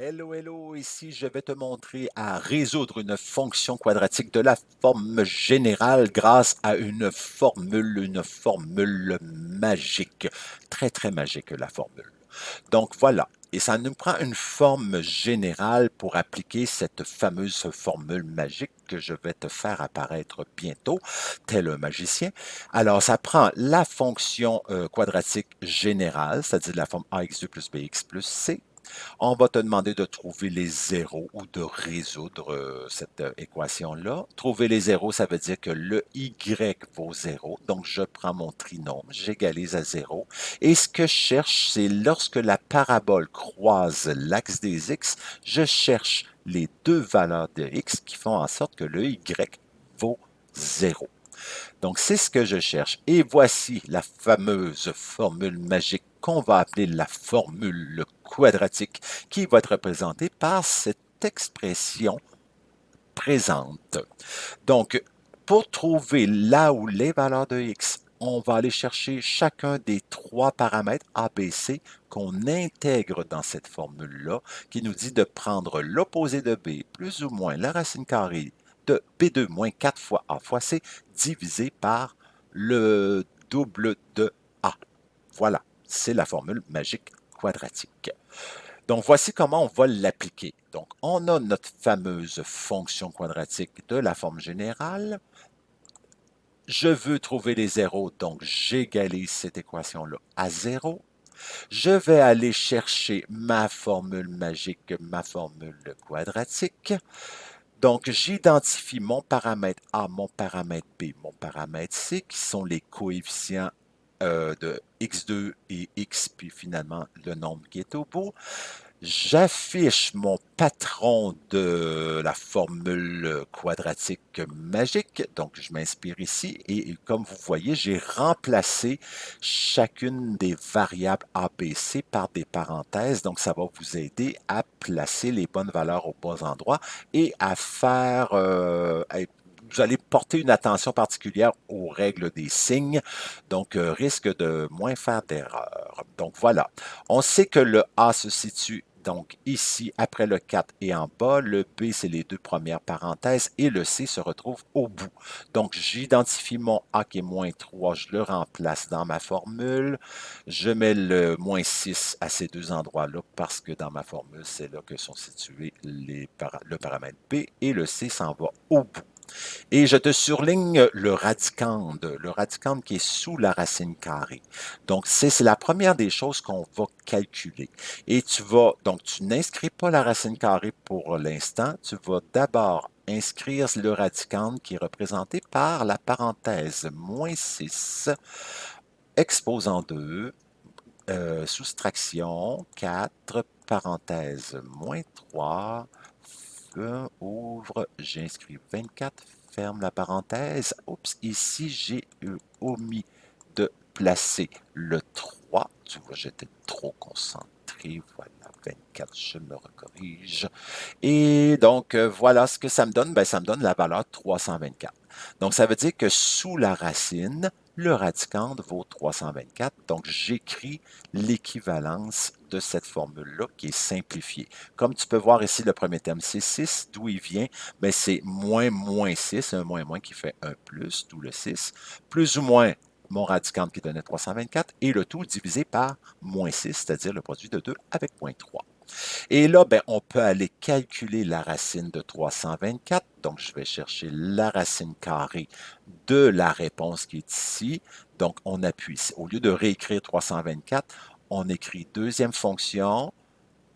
Hello, hello, ici je vais te montrer à résoudre une fonction quadratique de la forme générale grâce à une formule magique. Très, très magique la formule. Donc voilà, et ça nous prend une forme générale pour appliquer cette fameuse formule magique que je vais te faire apparaître bientôt, tel un magicien. Alors ça prend la fonction quadratique générale, c'est-à-dire la forme ax2 plus bx plus c. On va te demander de trouver les zéros ou de résoudre cette équation-là. Trouver les zéros, ça veut dire que le y vaut zéro. Donc, je prends mon trinôme, j'égalise à zéro. Et ce que je cherche, c'est lorsque la parabole croise l'axe des x, je cherche les deux valeurs de x qui font en sorte que le y vaut zéro. Donc, c'est ce que je cherche. Et voici la fameuse formule magique qu'on va appeler la formule quadratique, qui va être représentée par cette expression présente. Donc, pour trouver là où les valeurs de x, on va aller chercher chacun des trois paramètres A, B, C qu'on intègre dans cette formule-là, qui nous dit de prendre l'opposé de B plus ou moins la racine carrée de B2 moins 4 fois A fois C divisé par le double de A. Voilà, c'est la formule magique quadratique. Donc, voici comment on va l'appliquer. Donc, on a notre fameuse fonction quadratique de la forme générale. Je veux trouver les zéros, donc j'égalise cette équation-là à zéro. Je vais aller chercher ma formule magique, ma formule quadratique. Donc, j'identifie mon paramètre A, mon paramètre B, mon paramètre C, qui sont les coefficients de x2 et x, puis finalement le nombre qui est au bout. J'affiche mon patron de la formule quadratique magique. Donc, je m'inspire ici et comme vous voyez, j'ai remplacé chacune des variables A, B, C par des parenthèses. Donc, ça va vous aider à placer les bonnes valeurs au bon endroit et à faire... vous allez porter une attention particulière aux règles des signes, donc risque de moins faire d'erreurs. Donc voilà, on sait que le A se situe donc ici après le 4 et en bas, le B c'est les deux premières parenthèses et le C se retrouve au bout. Donc j'identifie mon A qui est moins 3, je le remplace dans ma formule, je mets le moins 6 à ces deux endroits-là parce que dans ma formule c'est là que sont situés le paramètre B et le C s'en va au bout. Et je te surligne le radicande qui est sous la racine carrée. Donc, c'est la première des choses qu'on va calculer. Et donc tu n'inscris pas la racine carrée pour l'instant, tu vas d'abord inscrire le radicande qui est représenté par la parenthèse moins 6, exposant 2, soustraction 4, parenthèse moins 3, ouvre, j'inscris 24, ferme la parenthèse. Oups, ici j'ai omis de placer le 3. Tu vois, j'étais trop concentré. Voilà, 24, je me recorrige. Et donc, voilà ce que ça me donne. Ben, ça me donne la valeur 324. Donc, ça veut dire que sous la racine, le radicande vaut 324. Donc, j'écris l'équivalence de cette formule-là qui est simplifiée. Comme tu peux voir ici, le premier terme, c'est 6. D'où il vient? Ben, c'est moins 6, un moins qui fait un plus, d'où le 6, plus ou moins mon radicande qui donnait 324, et le tout divisé par moins 6, c'est-à-dire le produit de 2 avec moins 3. Et là, ben, on peut aller calculer la racine de 324. Donc, je vais chercher la racine carrée de la réponse qui est ici. Donc, on appuie ici. Au lieu de réécrire 324, on écrit deuxième fonction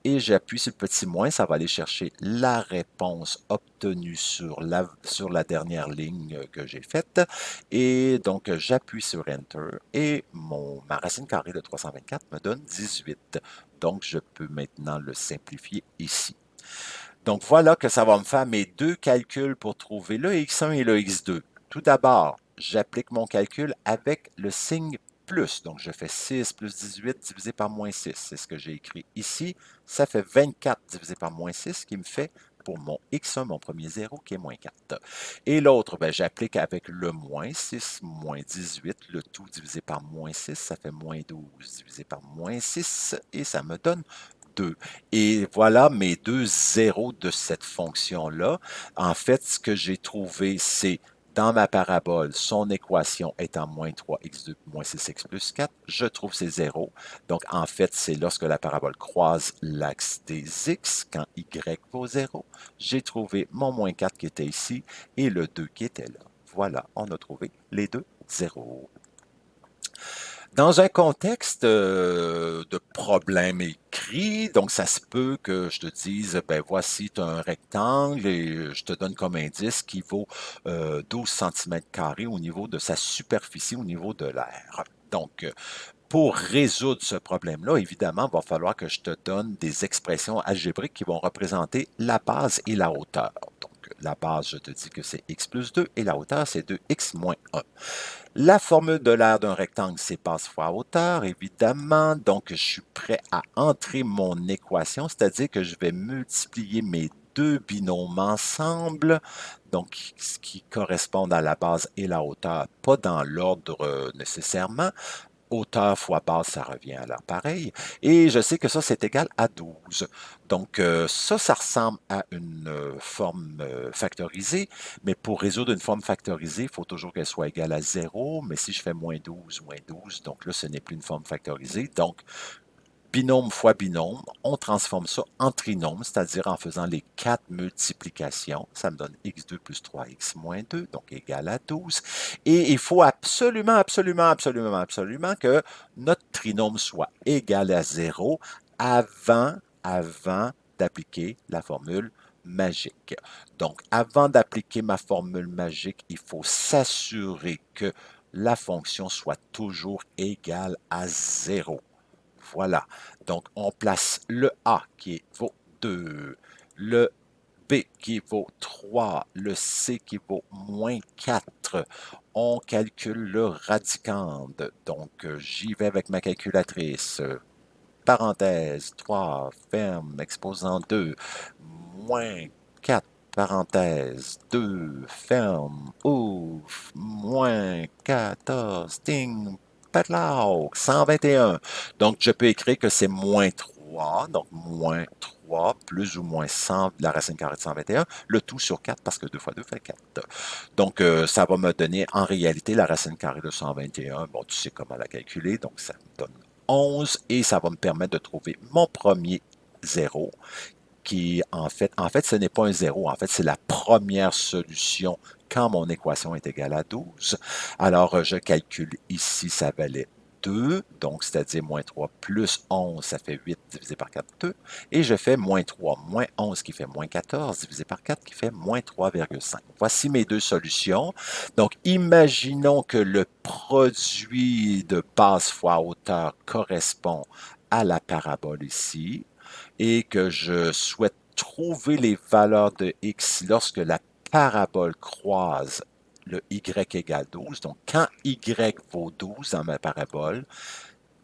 et j'appuie sur le petit moins. Ça va aller chercher la réponse obtenue sur la dernière ligne que j'ai faite. Et donc, j'appuie sur Enter et ma racine carrée de 324 me donne 18. Donc, je peux maintenant le simplifier ici. Donc, voilà que ça va me faire mes deux calculs pour trouver le x1 et le x2. Tout d'abord, j'applique mon calcul avec le signe plus. Donc, je fais 6 plus 18 divisé par moins 6. C'est ce que j'ai écrit ici. Ça fait 24 divisé par moins 6 qui me fait pour mon x1, mon premier zéro, qui est moins 4. Et l'autre, ben, j'applique avec le moins 6, moins 18, le tout divisé par moins 6, ça fait moins 12 divisé par moins 6, et ça me donne 2. Et voilà mes deux zéros de cette fonction-là. En fait, ce que j'ai trouvé, c'est dans ma parabole, son équation étant moins 3x2 moins 6x plus 4, je trouve ces zéros. Donc, en fait, c'est lorsque la parabole croise l'axe des x, quand y vaut 0, j'ai trouvé mon moins 4 qui était ici et le 2 qui était là. Voilà, on a trouvé les deux zéros. Dans un contexte de problème écrit, donc ça se peut que je te dise, ben voici, tu as un rectangle et je te donne comme indice qui vaut 12 cm² au niveau de sa superficie, au niveau de l'air. Donc, pour résoudre ce problème-là, évidemment, il va falloir que je te donne des expressions algébriques qui vont représenter la base et la hauteur. Donc, la base, je te dis que c'est x plus 2 et la hauteur, c'est 2x moins 1. La formule de l'aire d'un rectangle, c'est base fois hauteur, évidemment. Donc, je suis prêt à entrer mon équation, c'est-à-dire que je vais multiplier mes deux binômes ensemble, donc ce qui correspond à la base et la hauteur, pas dans l'ordre nécessairement. Hauteur fois base, ça revient à l'air pareil. Et je sais que ça, c'est égal à 12. Donc, ça ressemble à une forme factorisée. Mais pour résoudre une forme factorisée, il faut toujours qu'elle soit égale à 0. Mais si je fais moins 12, donc là, ce n'est plus une forme factorisée. Donc, binôme fois binôme, on transforme ça en trinôme, c'est-à-dire en faisant les 4 multiplications. Ça me donne x2 plus 3x moins 2, donc égal à 12. Et il faut absolument, absolument, absolument, absolument que notre trinôme soit égal à 0 avant d'appliquer la formule magique. Donc, avant d'appliquer ma formule magique, il faut s'assurer que la fonction soit toujours égale à 0. Voilà. Donc, on place le A qui vaut 2, le B qui vaut 3, le C qui vaut moins 4. On calcule le radicande. Donc, j'y vais avec ma calculatrice. Parenthèse, 3, ferme, exposant 2, moins 4, parenthèse, 2, ferme, ouf, moins 14, ding, patlaou, 121. Donc, je peux écrire que c'est moins 3, donc moins 3 plus ou moins 100, la racine carrée de 121, le tout sur 4 parce que 2 fois 2 fait 4. Donc, ça va me donner en réalité la racine carrée de 121. Bon, tu sais comment la calculer, donc ça me donne 11 et ça va me permettre de trouver mon premier zéro qui, en fait, ce n'est pas un zéro. En fait, c'est la première solution quand mon équation est égale à 12. Alors, je calcule ici, ça valait 2, donc c'est-à-dire moins 3 plus 11, ça fait 8 divisé par 4, 2. Et je fais moins 3 moins 11 qui fait moins 14 divisé par 4 qui fait moins 3,5. Voici mes deux solutions. Donc, imaginons que le produit de base fois hauteur correspond à la parabole ici et que je souhaite trouver les valeurs de x lorsque la parabole croise le y égale 12. Donc, quand y vaut 12 dans ma parabole,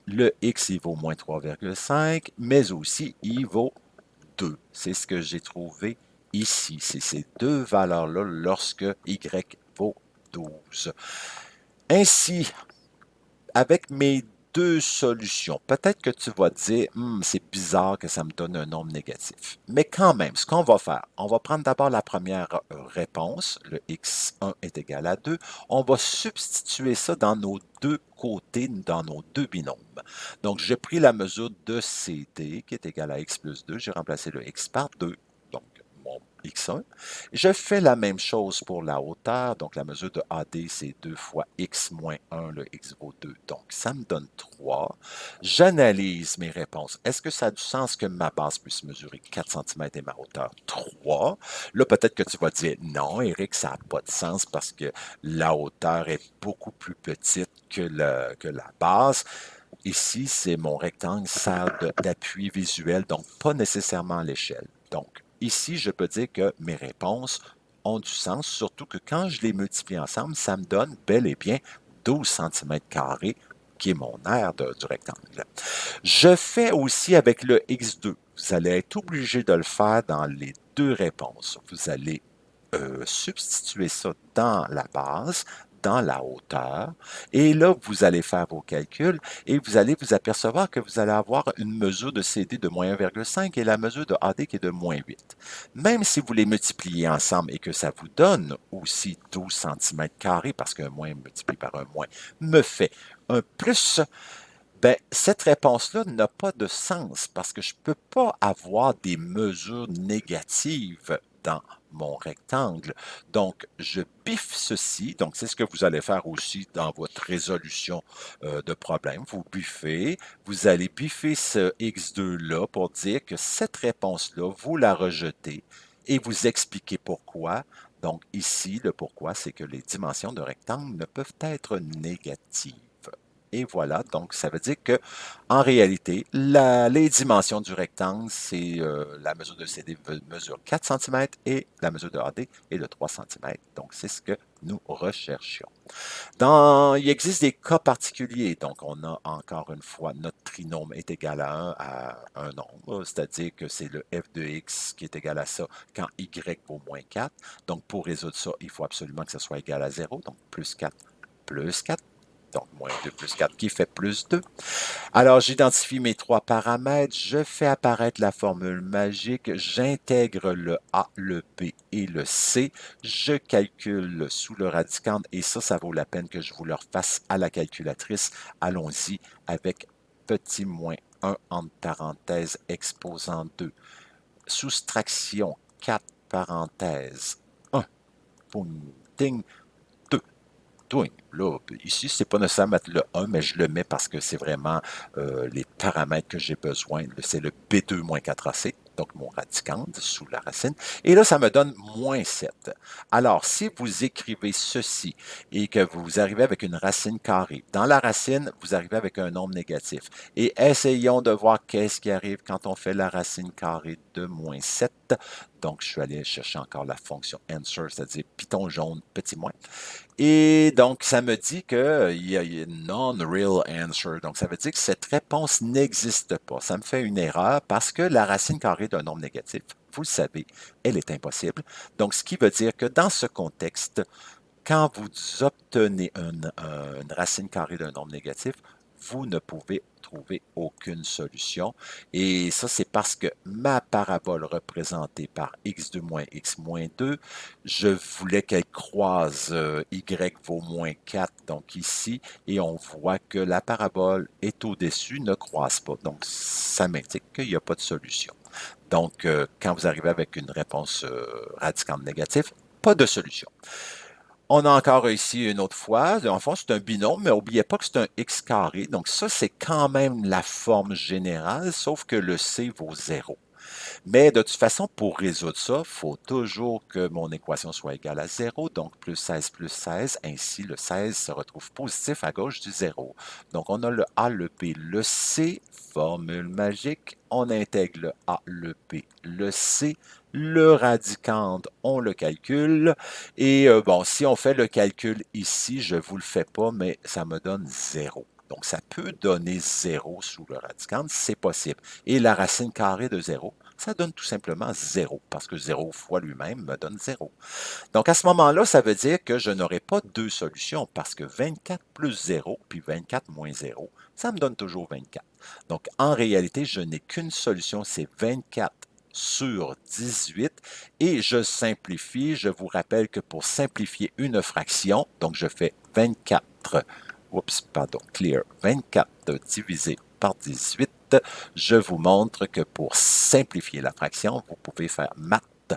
le x, il vaut moins 3,5, mais aussi, il vaut 2. C'est ce que j'ai trouvé ici. C'est ces deux valeurs-là lorsque y vaut 12. Ainsi, avec mes deux solutions, peut-être que tu vas te dire, c'est bizarre que ça me donne un nombre négatif. Mais quand même, ce qu'on va faire, on va prendre d'abord la première réponse, le x1 est égal à 2. On va substituer ça dans nos deux côtés, dans nos deux binômes. Donc, j'ai pris la mesure de CD qui est égale à x plus 2. J'ai remplacé le x par 2. Donc, mon x1. Je fais la même chose pour la hauteur. Donc, la mesure de AD, c'est 2 fois x moins 1, le x vaut 2. Donc, ça me donne 3. J'analyse mes réponses. Est-ce que ça a du sens que ma base puisse mesurer 4 cm et ma hauteur 3? Là, peut-être que tu vas dire, non, Eric, ça n'a pas de sens parce que la hauteur est beaucoup plus petite que la base. Ici, c'est mon rectangle sert d'appui visuel, donc pas nécessairement à l'échelle. Donc, ici, je peux dire que mes réponses ont du sens, surtout que quand je les multiplie ensemble, ça me donne bel et bien 12 cm², qui est mon aire du rectangle. Je fais aussi avec le x2. Vous allez être obligé de le faire dans les deux réponses. Vous allez substituer ça dans la base, dans la hauteur. Et là, vous allez faire vos calculs et vous allez vous apercevoir que vous allez avoir une mesure de CD de moins 1,5 et la mesure de AD qui est de moins 8. Même si vous les multipliez ensemble et que ça vous donne aussi 12 cm², parce qu'un moins multiplié par un moins me fait un plus, ben, cette réponse-là n'a pas de sens parce que je ne peux pas avoir des mesures négatives dans mon rectangle. Donc, je biffe ceci. Donc, c'est ce que vous allez faire aussi dans votre résolution de problème. Vous biffez, vous allez biffer ce x2-là pour dire que cette réponse-là, vous la rejetez et vous expliquez pourquoi. Donc, ici, le pourquoi, c'est que les dimensions de rectangle ne peuvent être négatives. Et voilà, donc ça veut dire que en réalité, les dimensions du rectangle, c'est la mesure de CD mesure 4 cm et la mesure de AD est de 3 cm. Donc c'est ce que nous recherchions. Il existe des cas particuliers, donc on a encore une fois notre trinôme est égal à un nombre, c'est-à-dire que c'est le f de x qui est égal à ça quand y vaut moins 4. Donc pour résoudre ça, il faut absolument que ça soit égal à 0, donc plus 4. Donc, moins 2 plus 4 qui fait plus 2. Alors, j'identifie mes trois paramètres, je fais apparaître la formule magique, j'intègre le A, le B et le C, je calcule sous le radicande et ça vaut la peine que je vous le refasse à la calculatrice. Allons-y avec petit moins 1 entre parenthèses exposant 2, soustraction 4 parenthèses 1, boum, ding, 2. Oui, là, ici, c'est pas nécessaire de mettre le 1, mais je le mets parce que c'est vraiment les paramètres que j'ai besoin. C'est le B2 moins 4AC, donc mon radicande sous la racine. Et là, ça me donne moins 7. Alors, si vous écrivez ceci et que vous arrivez avec une racine carrée, dans la racine, vous arrivez avec un nombre négatif. Et essayons de voir qu'est-ce qui arrive quand on fait la racine carrée de moins 7. Donc, je suis allé chercher encore la fonction answer, c'est-à-dire piton jaune, petit moins. Et donc, ça me dit qu'il y a non-real answer. Donc, ça veut dire que cette réponse n'existe pas. Ça me fait une erreur parce que la racine carrée d'un nombre négatif, vous le savez, elle est impossible. Donc, ce qui veut dire que dans ce contexte, quand vous obtenez une racine carrée d'un nombre négatif, vous ne pouvez trouver aucune solution. Et ça, c'est parce que ma parabole représentée par x2 moins x moins 2, je voulais qu'elle croise y vaut moins 4, donc ici, et on voit que la parabole est au-dessus, ne croise pas. Donc, ça m'indique qu'il n'y a pas de solution. Donc, quand vous arrivez avec une réponse radicande négative, pas de solution. On a encore ici une autre fois. En fond, c'est un binôme, mais n'oubliez pas que c'est un x carré. Donc ça, c'est quand même la forme générale, sauf que le c vaut 0. Mais de toute façon, pour résoudre ça, il faut toujours que mon équation soit égale à 0, donc plus 16. Ainsi, le 16 se retrouve positif à gauche du 0. Donc, on a le A, le B, le C, formule magique. On intègre le A, le B, le C. Le radicande, on le calcule. Et bon, si on fait le calcul ici, je ne vous le fais pas, mais ça me donne 0. Donc, ça peut donner 0 sous le radicande, c'est possible. Et la racine carrée de 0, ça donne tout simplement 0, parce que 0 fois lui-même me donne 0. Donc, à ce moment-là, ça veut dire que je n'aurai pas deux solutions, parce que 24 plus 0, puis 24 moins 0, ça me donne toujours 24. Donc, en réalité, je n'ai qu'une solution, c'est 24 sur 18, et je simplifie. Je vous rappelle que pour simplifier une fraction, donc je fais 24, clear, 24 divisé par 18, je vous montre que pour simplifier la fraction, vous pouvez faire math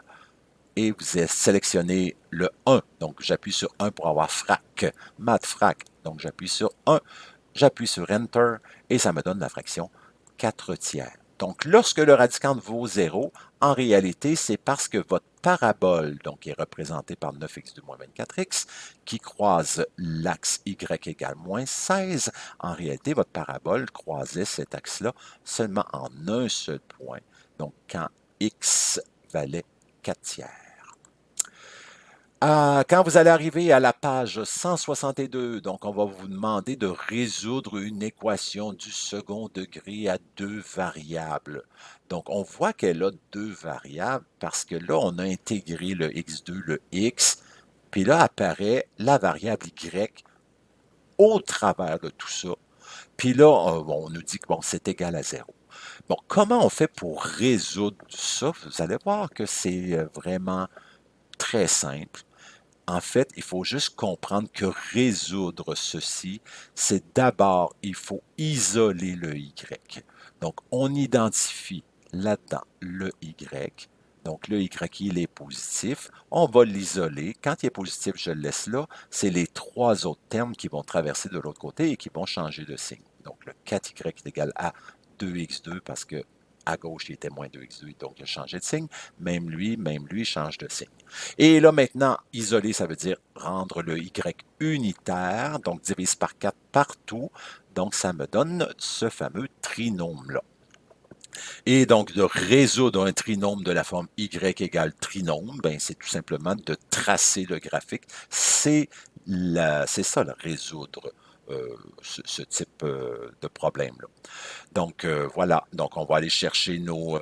et vous sélectionnez le 1. Donc, j'appuie sur 1 pour avoir frac. Math frac. Donc, j'appuie sur 1, j'appuie sur Enter et ça me donne la fraction 4 tiers. Donc, lorsque le radicande vaut 0, en réalité, c'est parce que votre parabole, donc qui est représentée par 9x2 moins 24x, qui croise l'axe y égale moins 16, en réalité, votre parabole croisait cet axe-là seulement en un seul point, donc quand x valait 4 tiers. Quand vous allez arriver à la page 162, donc on va vous demander de résoudre une équation du second degré à deux variables. Donc on voit qu'elle a deux variables parce que là, on a intégré le x2, le x, Puis là apparaît la variable y au travers de tout ça. Puis là, on nous dit que bon, c'est égal à zéro. Bon, comment on fait pour résoudre ça? Vous allez voir que c'est vraiment très simple. En fait, il faut juste comprendre que résoudre ceci, c'est d'abord, il faut isoler le Y. Donc, on identifie là-dedans le Y. Donc, le Y, il est positif. On va l'isoler. Quand il est positif, je le laisse là. C'est les trois autres termes qui vont traverser de l'autre côté et qui vont changer de signe. Donc, le 4Y est égal à 2x2 parce que à gauche, il était moins 2x2, donc il a changé de signe. Même lui change de signe. Et là, maintenant, isoler, ça veut dire rendre le Y unitaire, donc divise par 4 partout. Donc, ça me donne ce fameux trinôme-là. Et donc, de résoudre un trinôme de la forme Y égale trinôme, ben, c'est tout simplement de tracer le graphique. C'est ça, le résoudre ce type de problème-là. Donc, voilà. Donc, on va aller chercher nos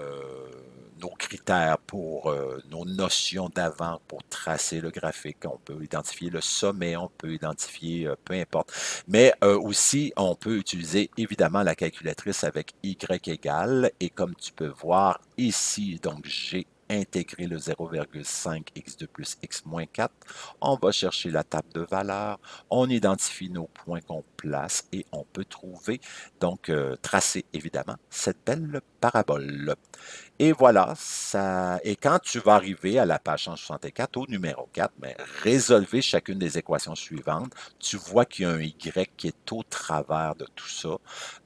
critères pour nos notions d'avant pour tracer le graphique. On peut identifier le sommet, on peut identifier peu importe. Mais aussi, on peut utiliser évidemment la calculatrice avec Y égale. Et comme tu peux voir ici, donc j'ai intégré le 0,5 x2 plus x moins 4. On va chercher la table de valeurs, on identifie nos points qu'on place et on peut trouver, donc tracer évidemment cette belle parabole. Et voilà, ça. Et quand tu vas arriver à la page 164, au numéro 4, mais résolvez chacune des équations suivantes. Tu vois qu'il y a un Y qui est au travers de tout ça.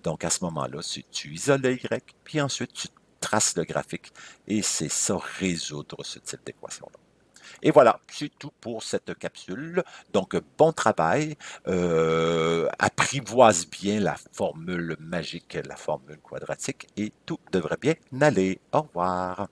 Donc à ce moment-là, tu isoles le Y, puis ensuite tu traces le graphique. Et c'est ça, résoudre ce type d'équation-là. Et voilà, c'est tout pour cette capsule. Donc, bon travail. Apprivoise bien la formule magique, la formule quadratique, et tout devrait bien aller. Au revoir.